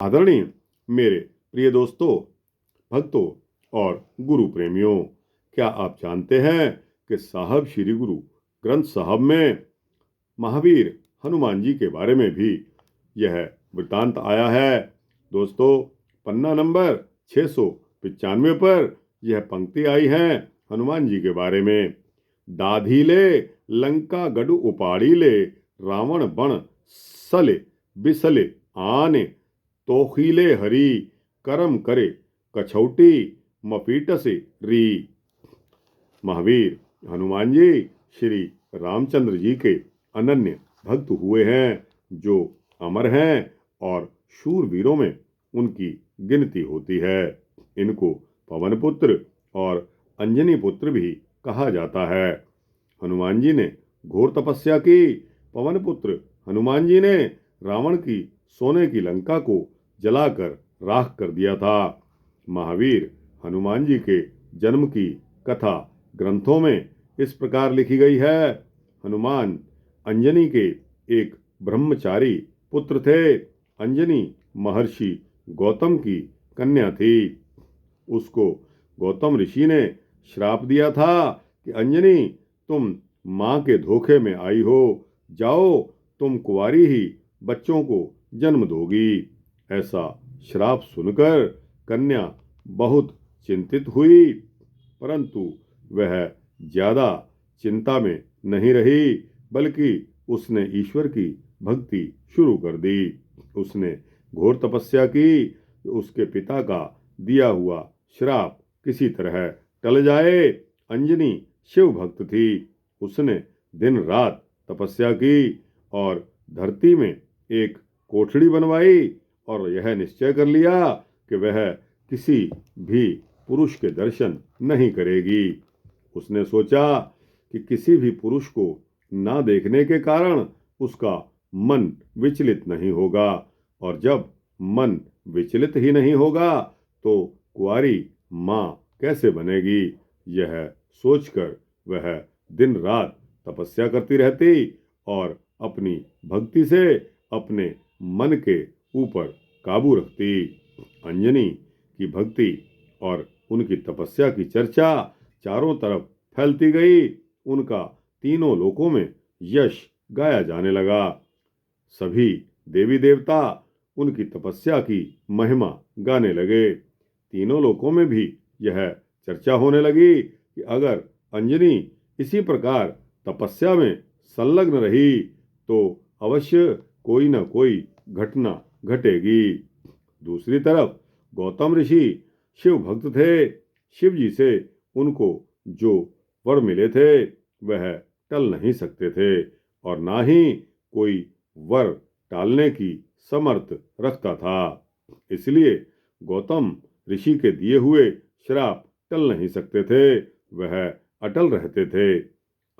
आदरणीय मेरे प्रिय दोस्तों, भक्तों और गुरु प्रेमियों, क्या आप जानते हैं कि साहब श्री गुरु ग्रंथ साहब में महावीर हनुमान जी के बारे में भी यह वृतांत आया है। दोस्तों, पन्ना नंबर 695 पर यह पंक्ति आई है हनुमान जी के बारे में। दाधीले लंका गडु उपाड़ी ले, रावण बण सले बिसले आने, तोखीले हरी करम करे कछौटी मपीट से री। महावीर हनुमान जी श्री रामचंद्र जी के अनन्य भक्त हुए हैं, जो अमर हैं और शूरवीरों में उनकी गिनती होती है। इनको पवन पुत्र और अंजनी पुत्र भी कहा जाता है। हनुमान जी ने घोर तपस्या की। पवन पुत्र हनुमान जी ने रावण की सोने की लंका को जलाकर राख कर दिया था। महावीर हनुमान जी के जन्म की कथा ग्रंथों में इस प्रकार लिखी गई है। हनुमान अंजनी के एक ब्रह्मचारी पुत्र थे। अंजनी महर्षि गौतम की कन्या थी। उसको गौतम ऋषि ने श्राप दिया था कि अंजनी, तुम मां के धोखे में आई हो, जाओ तुम कुंवारी ही बच्चों को जन्म दोगी। ऐसा श्राप सुनकर कन्या बहुत चिंतित हुई, परंतु वह ज्यादा चिंता में नहीं रही, बल्कि उसने ईश्वर की भक्ति शुरू कर दी। उसने घोर तपस्या की कि उसके पिता का दिया हुआ श्राप किसी तरह टल जाए। अंजनी शिव भक्त थी। उसने दिन रात तपस्या की और धरती में एक कोठड़ी बनवाई और यह निश्चय कर लिया कि वह किसी भी पुरुष के दर्शन नहीं करेगी। उसने सोचा कि किसी भी पुरुष को ना देखने के कारण उसका मन विचलित नहीं होगा, और जब मन विचलित ही नहीं होगा तो कुंवारी मां कैसे बनेगी। यह सोचकर वह दिन रात तपस्या करती रहती और अपनी भक्ति से अपने मन के ऊपर काबू रखती। अंजनी की भक्ति और उनकी तपस्या की चर्चा चारों तरफ फैलती गई। उनका तीनों लोकों में यश गाया जाने लगा। सभी देवी देवता उनकी तपस्या की महिमा गाने लगे। तीनों लोकों में भी यह चर्चा होने लगी कि अगर अंजनी इसी प्रकार तपस्या में संलग्न रही तो अवश्य कोई न कोई घटना घटेगी। दूसरी तरफ गौतम ऋषि शिव भक्त थे। शिव जी से उनको जो वर मिले थे वह टल नहीं सकते थे, और ना ही कोई वर टालने की समर्थ रखता था। इसलिए गौतम ऋषि के दिए हुए श्राप टल नहीं सकते थे, वह अटल रहते थे।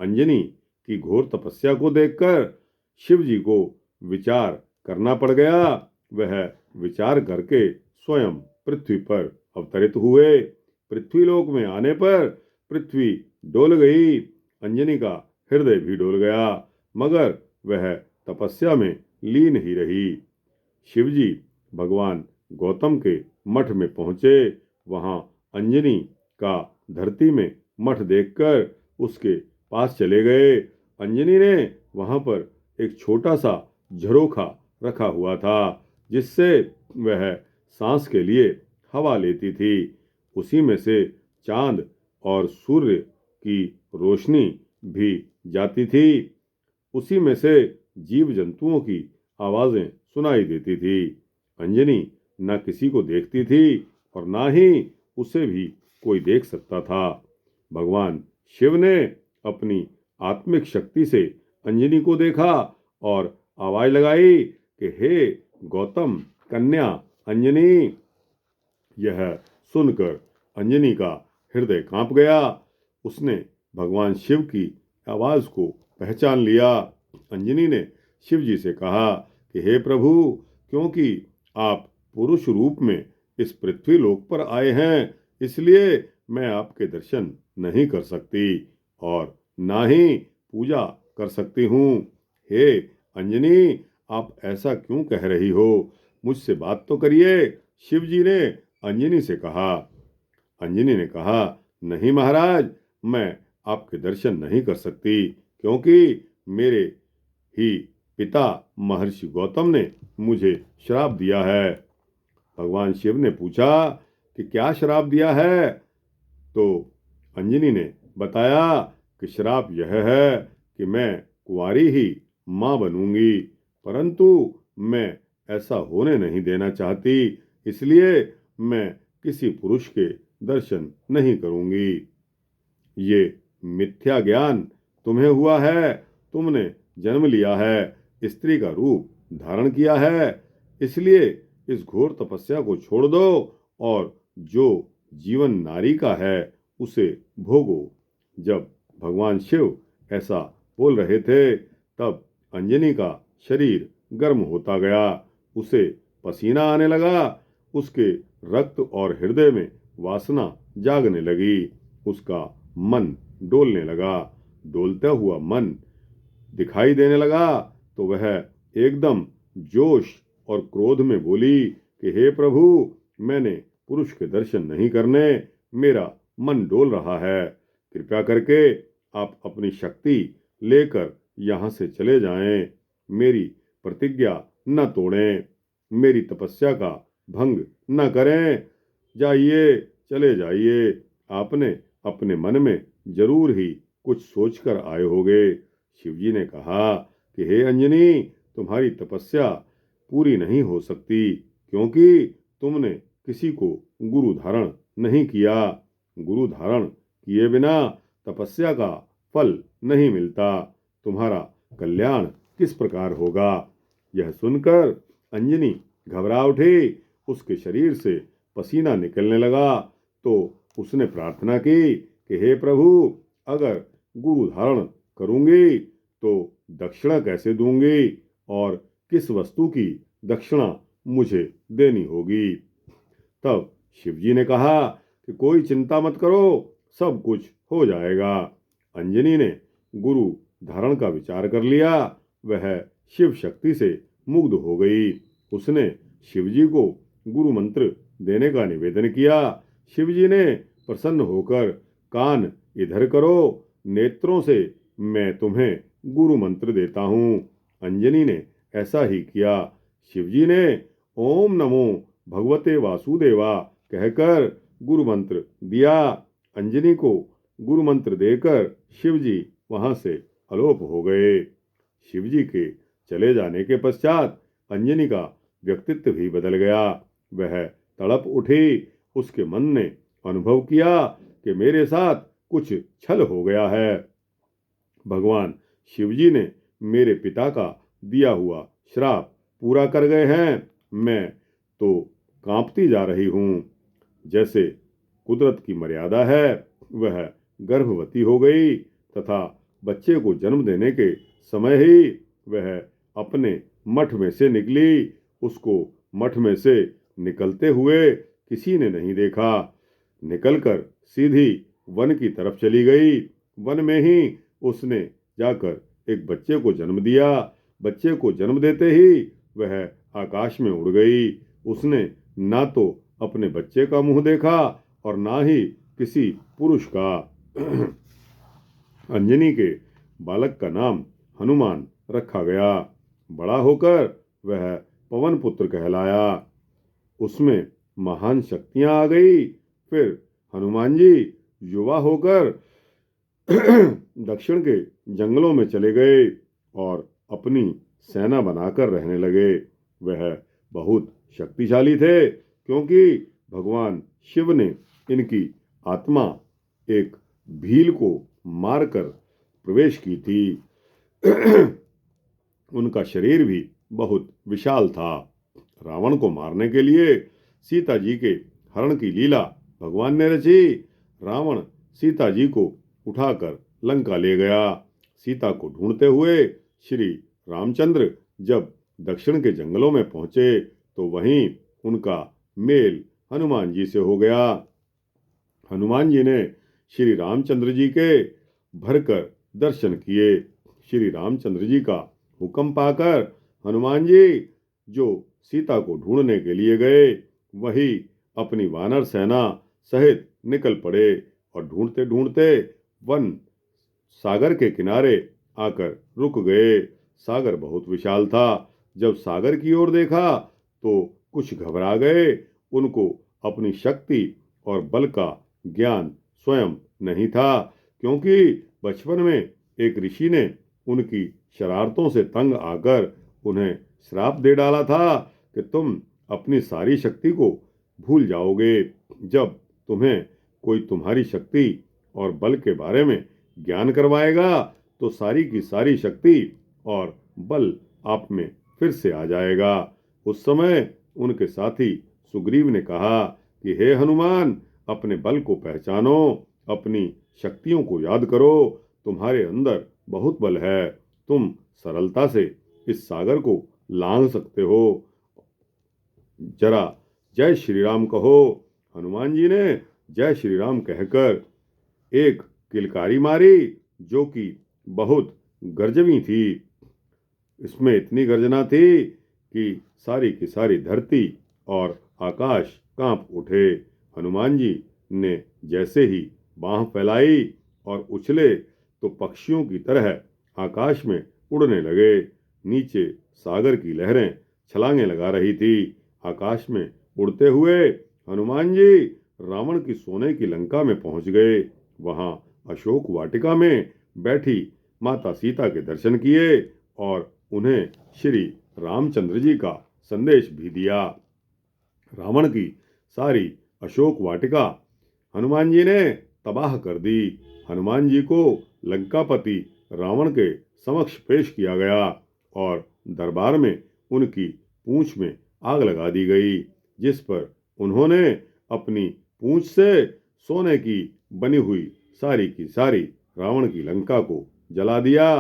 अंजनी की घोर तपस्या को देखकर शिव जी को विचार करना पड़ गया। वह विचार करके स्वयं पृथ्वी पर अवतरित हुए। पृथ्वीलोक में आने पर पृथ्वी डोल गई। अंजनी का हृदय भी डोल गया, मगर वह तपस्या में लीन ही रही। शिवजी भगवान गौतम के मठ में पहुंचे। वहां अंजनी का धरती में मठ देखकर उसके पास चले गए। अंजनी ने वहां पर एक छोटा सा झरोखा रखा हुआ था, जिससे वह सांस के लिए हवा लेती थी। उसी में से चांद और सूर्य की रोशनी भी जाती थी। उसी में से जीव जंतुओं की आवाजें सुनाई देती थी। अंजनी न किसी को देखती थी और ना ही उसे भी कोई देख सकता था। भगवान शिव ने अपनी आत्मिक शक्ति से अंजनी को देखा और आवाज लगाई कि हे गौतम कन्या अंजनी। यह सुनकर अंजनी का हृदय कांप गया। उसने भगवान शिव की आवाज को पहचान लिया। अंजनी ने शिव जी से कहा कि हे प्रभु, क्योंकि आप पुरुष रूप में इस पृथ्वी लोक पर आए हैं, इसलिए मैं आपके दर्शन नहीं कर सकती और ना ही पूजा कर सकती हूँ। हे अंजनी, आप ऐसा क्यों कह रही हो? मुझसे बात तो करिए। शिव जी ने अंजनी से कहा। अंजनी ने कहा, नहीं महाराज, मैं आपके दर्शन नहीं कर सकती, क्योंकि मेरे ही पिता महर्षि गौतम ने मुझे श्राप दिया है। भगवान शिव ने पूछा कि क्या श्राप दिया है? तो अंजनी ने बताया कि श्राप यह है कि मैं कुंवारी ही मां बनूंगी, परंतु मैं ऐसा होने नहीं देना चाहती, इसलिए मैं किसी पुरुष के दर्शन नहीं करूंगी। ये मिथ्या ज्ञान तुम्हें हुआ है। तुमने जन्म लिया है, स्त्री का रूप धारण किया है, इसलिए इस घोर तपस्या को छोड़ दो और जो जीवन नारी का है उसे भोगो। जब भगवान शिव ऐसा बोल रहे थे, तब अंजनी का शरीर गर्म होता गया, उसे पसीना आने लगा, उसके रक्त और हृदय में वासना जागने लगी, उसका मन डोलने लगा। डोलता हुआ मन दिखाई देने लगा तो वह एकदम जोश और क्रोध में बोली कि हे प्रभु, मैंने पुरुष के दर्शन नहीं करने, मेरा मन डोल रहा है, कृपया करके आप अपनी शक्ति लेकर यहाँ से चले जाएं, मेरी प्रतिज्ञा न तोड़ें, मेरी तपस्या का भंग न करें, जाइए, चले जाइए। आपने अपने मन में जरूर ही कुछ सोचकर आए होगे। शिवजी ने कहा कि हे अंजनी, तुम्हारी तपस्या पूरी नहीं हो सकती, क्योंकि तुमने किसी को गुरु धारण नहीं किया। गुरु धारण किए बिना तपस्या का फल नहीं मिलता। तुम्हारा कल्याण किस प्रकार होगा? यह सुनकर अंजनी घबरा उठी, उसके शरीर से पसीना निकलने लगा, तो उसने प्रार्थना की कि हे प्रभु, अगर गुरु धारण करूंगी तो दक्षिणा कैसे दूंगी और किस वस्तु की दक्षिणा मुझे देनी होगी? तब शिवजी ने कहा कि कोई चिंता मत करो, सब कुछ हो जाएगा। अंजनी ने गुरु धारण का विचार कर लिया, वह शिव शक्ति से मुग्ध हो गई। उसने शिवजी को गुरु मंत्र देने का निवेदन किया। शिवजी ने प्रसन्न होकर, कान इधर करो, नेत्रों से मैं तुम्हें गुरु मंत्र देता हूँ। अंजनी ने ऐसा ही किया। शिवजी ने ओम नमो भगवते वासुदेवा कहकर गुरु मंत्र दिया। अंजनी को गुरु मंत्र देकर शिवजी वहां से अलोप हो गए। शिवजी के चले जाने के पश्चात अंजनी का व्यक्तित्व भी बदल गया। वह तड़प उठी। उसके मन ने अनुभव किया कि मेरे साथ कुछ छल हो गया है। भगवान शिवजी ने मेरे पिता का दिया हुआ श्राप पूरा कर गए हैं। मैं तो कांपती जा रही हूँ। जैसे कुदरत की मर्यादा है, वह गर्भवती हो गई तथा बच्चे को जन्म देने के समय ही वह अपने मठ में से निकली। उसको मठ में से निकलते हुए किसी ने नहीं देखा। निकलकर सीधी वन की तरफ चली गई। वन में ही उसने जाकर एक बच्चे को जन्म दिया। बच्चे को जन्म देते ही वह आकाश में उड़ गई। उसने ना तो अपने बच्चे का मुंह देखा और ना ही किसी पुरुष का। अंजनी के बालक का नाम हनुमान रखा गया। बड़ा होकर वह पवन पुत्र कहलाया। उसमें महान शक्तियां आ गई। फिर हनुमान जी युवा होकर दक्षिण के जंगलों में चले गए और अपनी सेना बनाकर रहने लगे। वह बहुत शक्तिशाली थे, क्योंकि भगवान शिव ने इनकी आत्मा एक भील को मारकर प्रवेश की थी। उनका शरीर भी बहुत विशाल था। रावण को मारने के लिए सीता जी के हरण की लीला भगवान ने रची। रावण सीता जी को उठाकर लंका ले गया। सीता को ढूंढते हुए श्री रामचंद्र जब दक्षिण के जंगलों में पहुंचे तो वहीं उनका मेल हनुमान जी से हो गया। हनुमान जी ने श्री रामचंद्र जी के भरकर दर्शन किए। श्री रामचंद्र जी का हुक्म पाकर हनुमान जी जो सीता को ढूंढने के लिए गए, वही अपनी वानर सेना सहित निकल पड़े और ढूंढते ढूंढते वन सागर के किनारे आकर रुक गए। सागर बहुत विशाल था। जब सागर की ओर देखा तो कुछ घबरा गए। उनको अपनी शक्ति और बल का ज्ञान स्वयं नहीं था, क्योंकि बचपन में एक ऋषि ने उनकी शरारतों से तंग आकर उन्हें श्राप दे डाला था कि तुम अपनी सारी शक्ति को भूल जाओगे। जब तुम्हें कोई तुम्हारी शक्ति और बल के बारे में ज्ञान करवाएगा तो सारी की सारी शक्ति और बल आप में फिर से आ जाएगा। उस समय उनके साथी सुग्रीव ने कहा कि हे हनुमान, अपने बल को पहचानो, अपनी शक्तियों को याद करो। तुम्हारे अंदर बहुत बल है, तुम सरलता से इस सागर को लांघ सकते हो। जरा जय श्री राम कहो। हनुमान जी ने जय श्री राम कहकर एक किलकारी मारी, जो कि बहुत गर्जवी थी। इसमें इतनी गर्जना थी कि सारी की सारी धरती और आकाश कांप उठे। हनुमान जी ने जैसे ही बांह फैलाई और उछले तो पक्षियों की तरह आकाश में उड़ने लगे। नीचे सागर की लहरें छलांगे लगा रही थी। आकाश में उड़ते हुए हनुमान जी रावण की सोने की लंका में पहुंच गए। वहां अशोक वाटिका में बैठी माता सीता के दर्शन किए और उन्हें श्री रामचंद्र जी का संदेश भी दिया। रावण की सारी अशोक वाटिका हनुमान जी ने तबाह कर दी। हनुमान जी को लंकापति रावण के समक्ष पेश किया गया और दरबार में उनकी पूंछ में आग लगा दी गई, जिस पर उन्होंने अपनी पूंछ से सोने की बनी हुई सारी की सारी रावण की लंका को जला दिया।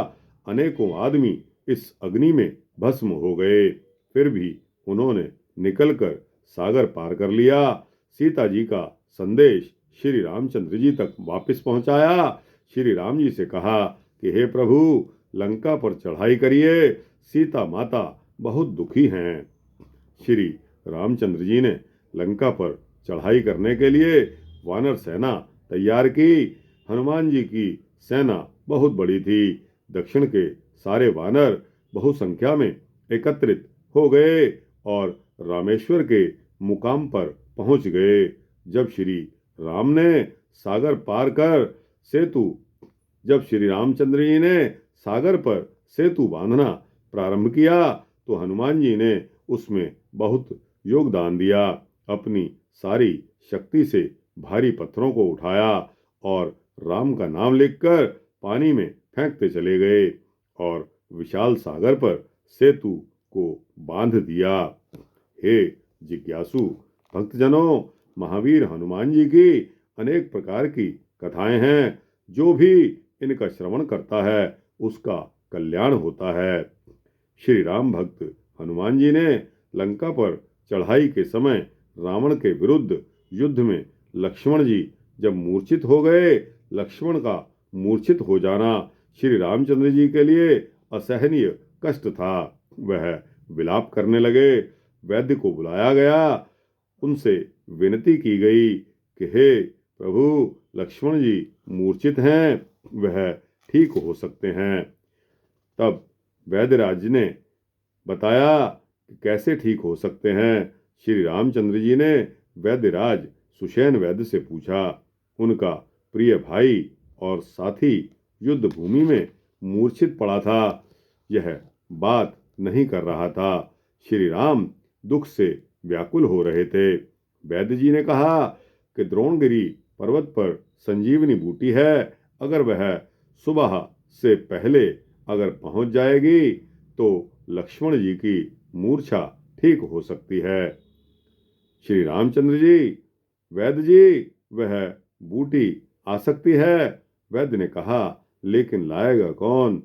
अनेकों आदमी इस अग्नि में भस्म हो गए। फिर भी उन्होंने निकलकर सागर पार कर लिया। सीता जी का संदेश श्री रामचंद्र जी तक वापस पहुंचाया। श्री राम जी से कहा कि हे प्रभु, लंका पर चढ़ाई करिए, सीता माता बहुत दुखी हैं। श्री रामचंद्र जी ने लंका पर चढ़ाई करने के लिए वानर सेना तैयार की। हनुमान जी की सेना बहुत बड़ी थी। दक्षिण के सारे वानर बहुसंख्या में एकत्रित हो गए और रामेश्वर के मुकाम पर पहुंच गए। जब श्री राम ने सागर पार कर सेतु जब श्री रामचंद्र जी ने सागर पर सेतु बांधना प्रारंभ किया तो हनुमान जी ने उसमें बहुत योगदान दिया। अपनी सारी शक्ति से भारी पत्थरों को उठाया और राम का नाम लिखकर पानी में फेंकते चले गए और विशाल सागर पर सेतु को बांध दिया। हे जिज्ञासु भक्तजनों, महावीर हनुमान जी की अनेक प्रकार की कथाएं हैं। जो भी इनका श्रवण करता है उसका कल्याण होता है। श्री राम भक्त हनुमान जी ने लंका पर चढ़ाई के समय रावण के विरुद्ध युद्ध में लक्ष्मण जी जब मूर्छित हो गए, लक्ष्मण का मूर्छित हो जाना श्री रामचंद्र जी के लिए असहनीय कष्ट था। वह विलाप करने लगे। वैद्य को बुलाया गया। उनसे विनती की गई कि हे प्रभु, लक्ष्मण जी मूर्छित हैं, वह ठीक हो सकते हैं। तब वैद्यराज ने बताया कि कैसे ठीक हो सकते हैं। श्री रामचंद्र जी ने वैद्यराज सुषेण वैद्य से पूछा। उनका प्रिय भाई और साथी युद्ध भूमि में मूर्छित पड़ा था, यह बात नहीं कर रहा था। श्री राम दुख से व्याकुल हो रहे थे। वैद्य जी ने कहा कि द्रोणगिरी पर्वत पर संजीवनी बूटी है, अगर वह सुबह से पहले अगर पहुंच जाएगी तो लक्ष्मण जी की मूर्छा ठीक हो सकती है। श्री रामचंद्र जी, वैद्य जी, वह बूटी आ सकती है। वैद्य ने कहा, लेकिन लाएगा कौन?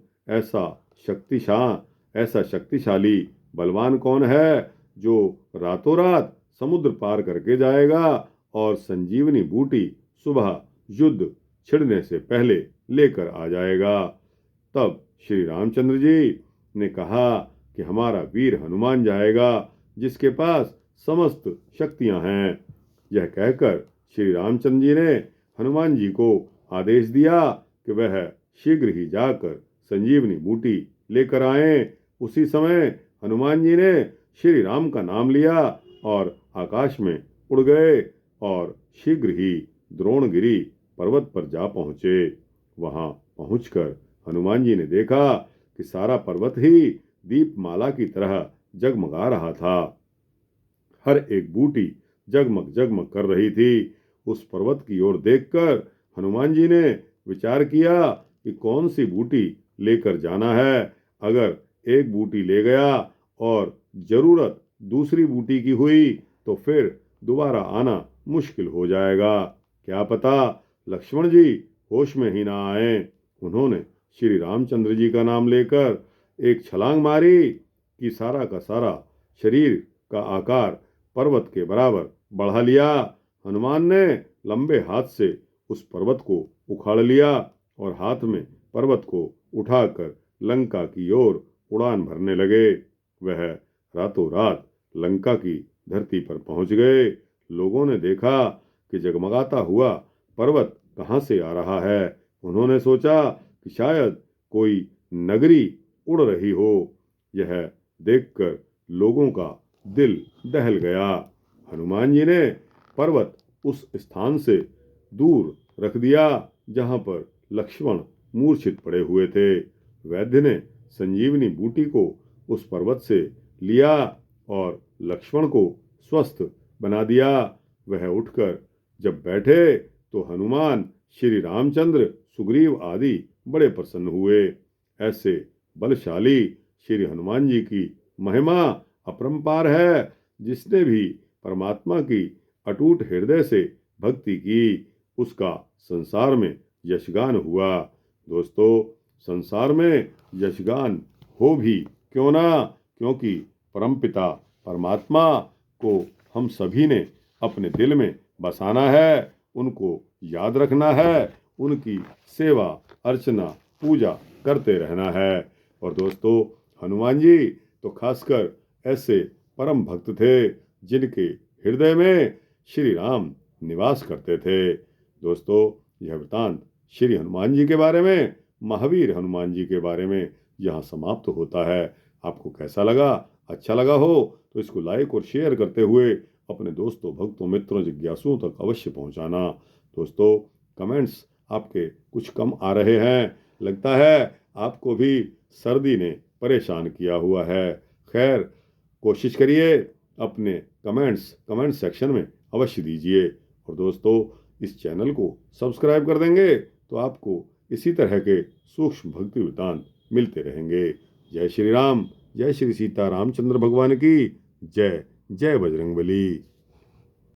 ऐसा शक्तिशाली बलवान कौन है जो रातों रात समुद्र पार करके जाएगा और संजीवनी बूटी सुबह युद्ध छिड़ने से पहले लेकर आ जाएगा। तब श्री रामचंद्र जी ने कहा कि हमारा वीर हनुमान जाएगा। जिसके पास समस्त शक्तियां हैं। यह कहकर श्री रामचंद्र जी ने हनुमान जी को आदेश दिया कि वह शीघ्र ही जाकर संजीवनी बूटी लेकर आए। उसी समय हनुमान जी ने श्री राम का नाम लिया और आकाश में उड़ गए और शीघ्र ही द्रोणगिरी पर्वत पर जा पहुंचे। वहां पहुंचकर हनुमान जी ने देखा कि सारा पर्वत ही दीपमाला की तरह जगमगा रहा था। हर एक बूटी जगमग जगमग कर रही थी। उस पर्वत की ओर देखकर हनुमान जी ने विचार किया कि कौन सी बूटी लेकर जाना है। अगर एक बूटी ले गया और जरूरत दूसरी बूटी की हुई तो फिर दोबारा आना मुश्किल हो जाएगा। क्या पता लक्ष्मण जी होश में ही ना आए। उन्होंने श्री रामचंद्र जी का नाम लेकर एक छलांग मारी कि सारा का सारा शरीर का आकार पर्वत के बराबर बढ़ा लिया। हनुमान ने लंबे हाथ से उस पर्वत को उखाड़ लिया और हाथ में पर्वत को उठाकर लंका की ओर उड़ान भरने लगे। वह रातों रात लंका की धरती पर पहुंच गए। लोगों ने देखा कि जगमगाता हुआ पर्वत कहां से आ रहा है। उन्होंने सोचा कि शायद कोई नगरी उड़ रही हो। यह देखकर लोगों का दिल दहल गया। हनुमान जी ने पर्वत उस स्थान से दूर रख दिया जहां पर लक्ष्मण मूर्छित पड़े हुए थे। वैद्य ने संजीवनी बूटी को उस पर्वत से लिया और लक्ष्मण को स्वस्थ बना दिया। वह उठकर जब बैठे तो हनुमान, श्री रामचंद्र, सुग्रीव आदि बड़े प्रसन्न हुए। ऐसे बलशाली श्री हनुमान जी की महिमा अपरंपार है। जिसने भी परमात्मा की अटूट हृदय से भक्ति की उसका संसार में यशगान हुआ। दोस्तों, संसार में यशगान हो भी क्यों ना, क्योंकि परमपिता परमात्मा को हम सभी ने अपने दिल में बसाना है, उनको याद रखना है, उनकी सेवा अर्चना पूजा करते रहना है। और दोस्तों, हनुमान जी तो खासकर ऐसे परम भक्त थे जिनके हृदय में श्री राम निवास करते थे। दोस्तों, यह वृतांत श्री हनुमान जी के बारे में, महावीर हनुमान जी के बारे में यहाँ समाप्त होता है। आपको कैसा लगा? अच्छा लगा हो तो इसको लाइक और शेयर करते हुए अपने दोस्तों, भक्तों, मित्रों, जिज्ञासुओं तक अवश्य पहुंचाना। दोस्तों, कमेंट्स आपके कुछ कम आ रहे हैं। लगता है आपको भी सर्दी ने परेशान किया हुआ है। खैर, कोशिश करिए अपने कमेंट सेक्शन में अवश्य दीजिए। और दोस्तों, इस चैनल को सब्सक्राइब कर देंगे तो आपको इसी तरह के सूक्ष्म भक्ति वृत्तांत मिलते रहेंगे। जय श्री राम, जय श्री सीता रामचंद्र भगवान की जय। जय बजरंगबली।